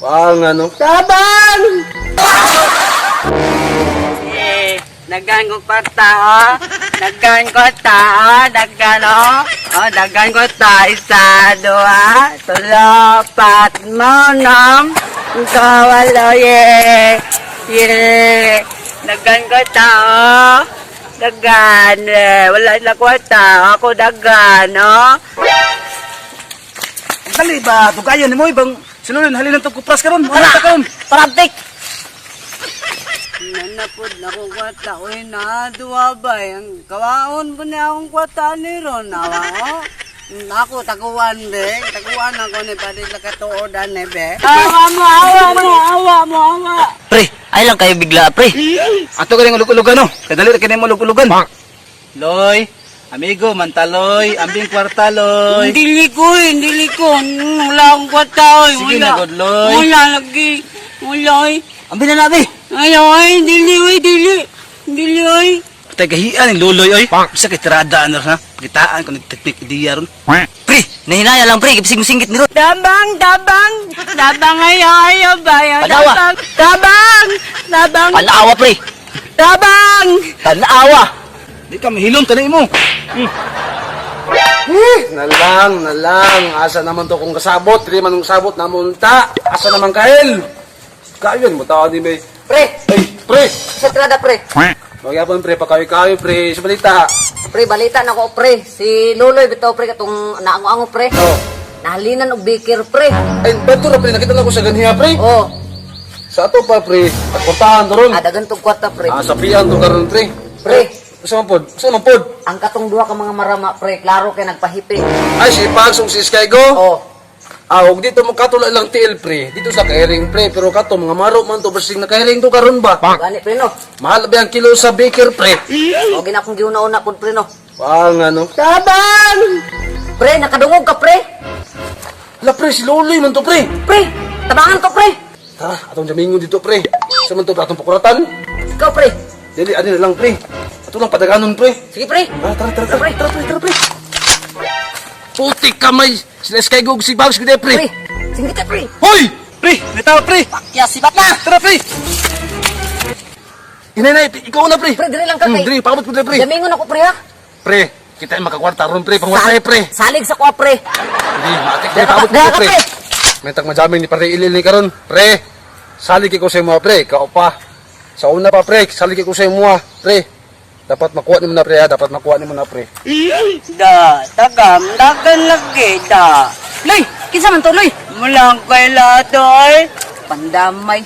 Ang ano? Tabang! Daghan ko kwarta, oh. Daghan ko ta, daghan, oh. Oh, daghan ko ta. Isa, dua, tulo, pat, monam. Kawalo, ye. Ye. Daghan ko ta, oh. Daghan, wala na kwarta. Ako daghan, oh. Dali ba? Tugayan mo ibang sinulin halin ng kupras karon. Wala ta karon. Parabtik! Nanapod na kong kwata. Uy na, duwabay. Ang kawaon po niya akong kwata ni Ron. Awa ko. Ako, taguan, be. Taguan ako ni Padit Lakatuodan, eh, be. Awa mo, awa mo, awa mo, awa. Pre, ay lang kayo bigla, pre. Ato ka rin ulug-ulugan, no? Kadali rin mo ulug-ulugan. Loy, amigo, mantaloy, ambing kwartaloy. Hindi ko. Wala akong kwata, oy. Sige Wala. na, good, Loy. Wala, lagi. Wala, oy. Ambing na nabi. Ay, dili. Dili, oy. Patay gahian, yung luloy, oy. Bisa kay tiradaan na, ha? Gitaan ko nag-teknik ideya ron. Pre, nahinaya lang, pre. Singit ni Rod. Dabang, ayaw, bayan. Panawa. Dabang, Panaawa, pre. dabang. Panaawa. Di ka mahilom, tanay mo. Nalang. Asa naman to kung kasabot. Di man kung kasabot namunta. Asa naman kail. Kayon mo tao di ba? Pre, Ay, pre. sa trada, pre. Magyapon, pre. Pakawi-kawi, pre. Sa balita. Pre, balita na ko, pre. Si Luloy, bitaw, pre, katong naango-ango, pre. Oh. Nahalinan og bikir, pre. Ay, bato na, pre. Nakita lang ko sa ganhiya, pre. Oh, Sa ato pa, pre. Pagportahan to ron. adagan tong kwarta, pre. Sapian to karon, pre. Pre. Gusto man pod? Gusto man pod? Ang katong duha ka mga marama, pre, klaro kay nagpahiping. Ay, si Pagsong si Skygo. Oh, Huwag dito mo katulad lang tiil, pre. Dito sa kairing, pre. Pero kato, mga maro man to. Basing na kairing to karon ba? gani, pre, no. Mahal ba ang kilo sa baker, pre? O, ginakong giuna-una po, pre, no. Ang ano? Tabang! Pre, nakadungog ka, pre. Hala, pre. Si Loloy man to, pre. Pre, tabangan ko, pre. Tara, atong jamingo dito, pre. Sa man to, atong pakuratan. Ikaw, pre. Dili, ano na lang, pre. Ato lang padaganon, pre. Sige, pre. Tara, pre. Putik kamay. Sila Skygo, si Pags, gede, pre. Pre, singgit ka, pre. Hoy! Pre, nitaw, pre. Kaya sibat na. Tara, pre. Inay, ikaw na, pre. Pre, diri lang ka kay. Diri, pakabot ko, pre. Jamingon ako, pre, ha. Pre, kita yung makakwarta ron, pre. Pangwatay, pre. Salig sa kwa, pre. Hindi, matik, pre. Dira ka, Pakabot ko, dira ka, pre. pre. May tagmadaming ni pare ilili karon, pre. Salig ko sa mga, pre. Kao pa. Sa una pa, pre. Salig ko sa mga, pre. Dapat makuha ni mo na, pre, ha. Dapat makuha ni mo na, pre. Da, dagan lagi, da. Loy, kinsa man to, Loy? Mulang kay latoy. Pandamay.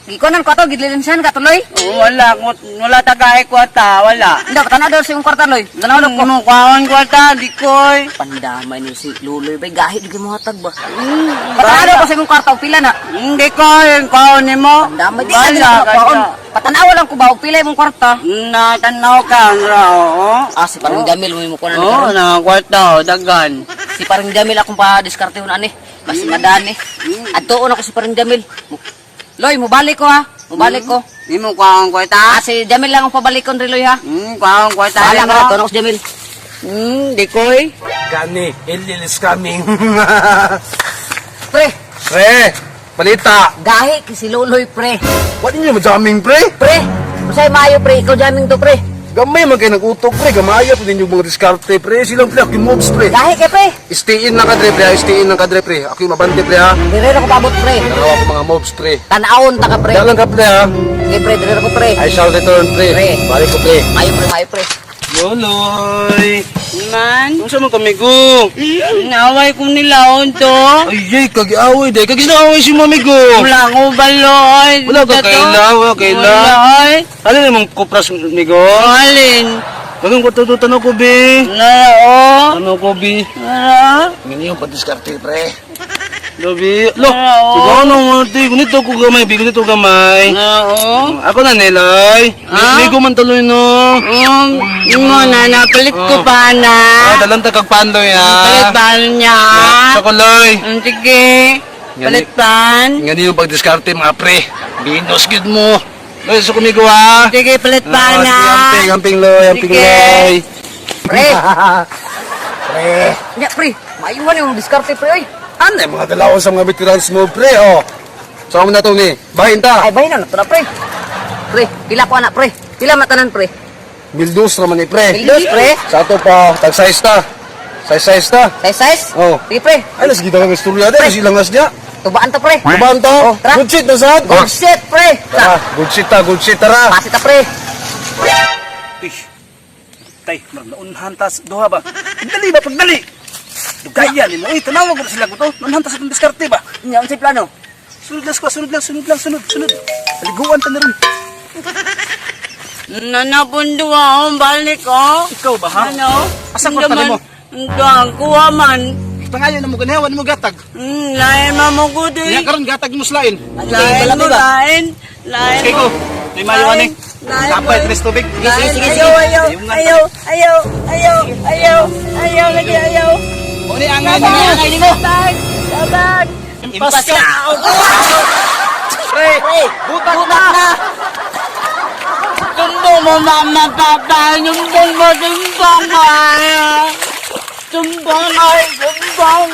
Ikonan ko to, gidlilinsan ka to, Loy? Wala tagay ko ta, wala. Hindi, patanaw daw sa yung kwarta, Loy. Tanaw daw ko. Kawan ko ta, di koy. Pandamay ni si Luloy, bay, gahit di mo hatag ba? Patanaw daw ko sa yung kwarta, pila na. Hindi ko, yung kawan ni mo. Pandamay, di ka din ako kawan. Patanaw lang ko ba, pila yung kwarta. Natanaw ka, oo. Si parang Jamil, mo ko na Oo, na kwarta, dagan. Si parang Jamil akong pa-diskarte ani. Mas madani. Adtoon ako si parang Jamil. Loy, mubalik ko ha. Mubalik ko. Di mo kaong kwarta? Si Jamil lang ang pabalikon rin, Loy ha. Kaong kwarta. Bahala ka na, tono ko si Jamil. Di koy. Gani, Ilil is coming. Pre, Pre, balita. gahi si Luloy, pre. What niyo madaming, pre? Pre, masay maayo, pre. Ikaw jaming to, pre. Gamay man kayo nag-utok, pre. Gamaya po din yung mga diskarte, pre. Silang, pre. Ako yung moves, pre. Gahi kay, pre. Stay in lang ka, pre. Stay in lang ka, pre. Ako yung mabante, pre, ha. Dire ko pabot, pre. Dalawa ko mga moves, pre. Tanawon ta ka, pre. Dalang ka, pre, ha. Sige, pre, dire ko, pre. I shall return, pre. Pre. Balik ko, pre. Maayo, pre. Loloy. Man, Kung saan mo kami, go? naway kong nilaon to. Ay, kagi-away, day. Kagi-away si mami, go. Wala ko baloy. Wala ka kaila, wala kaila. Wala ay. Ano namang kupras, migo? Alin. Bagang ko tanong ko, be. Nao. Ano ko, be? Wala. Hindi yung padiskarte, pre. Lobi. Lo, Oo. siguro nung mati. Gunito ko gamay, be. Gunito gamay. Nao. Ako na, Nelay. Ah? Migo man tuloy, no. Yung na, napalit ko pa na. Dalang tagag pandoy, Palit ha. pan niya. Chocolay. Sige. Palit pan. Nga di yung pagdiskarte, mga pre. Binos, good mo. Loy, so kumigo, ha. Sige, palit pan na. Amping, loy, amping, Sige. loy. Pre. Pre. Nya, pre. Maayuhan yung diskarte, pre, oy. Ano yung mga dalawan sa mga veterans mo, pre, oh. Sa una to ni. Bahin ta. Ay, bahin na to na, pre. Pre, pila ko anak, pre. Pila matanan, pre. Bildos naman ni pre. Bildos, pre. Sa ato pa, tag-size ta. Size ta. Size? Oh. Sige, pre. Ay, nas kita kang istorya din. Silangas niya. Tubaan to, pre. Kubahan to. Oh, tara. Good shit na saan. Good shit, pre. Tara, good shit ta, good shit tara. Pasi ta, pre. Ish. Tay, marag naunhantas duha ba? Pagdali ba, pagdali! Dugaya nila. Uy, tanawa ko na sila ko to. Naunhantas akong diskarte ba? Nya, unsay plano? Sunod lang, sunod. Paliguan ta na rin. Nanapundo ako, balik ko. Ikaw ba, ha? Ano? Asa ko tali mo? Kuha man. Pangayon na mo ganawan mo gatag. Lain mamugudoy. Niya karon gatag mo slain. Lain mo, lain. Lain Sige ko. May mayo ani. Lain. Kapay tres tubig. Ayaw, lagi ayaw. Uni angay ni mo. Sabag. Impas ka. Pre, butak na. Tumbong mo, mama, papa. Tumbong mo, tumbong mo. Tumbong ay, tumbong.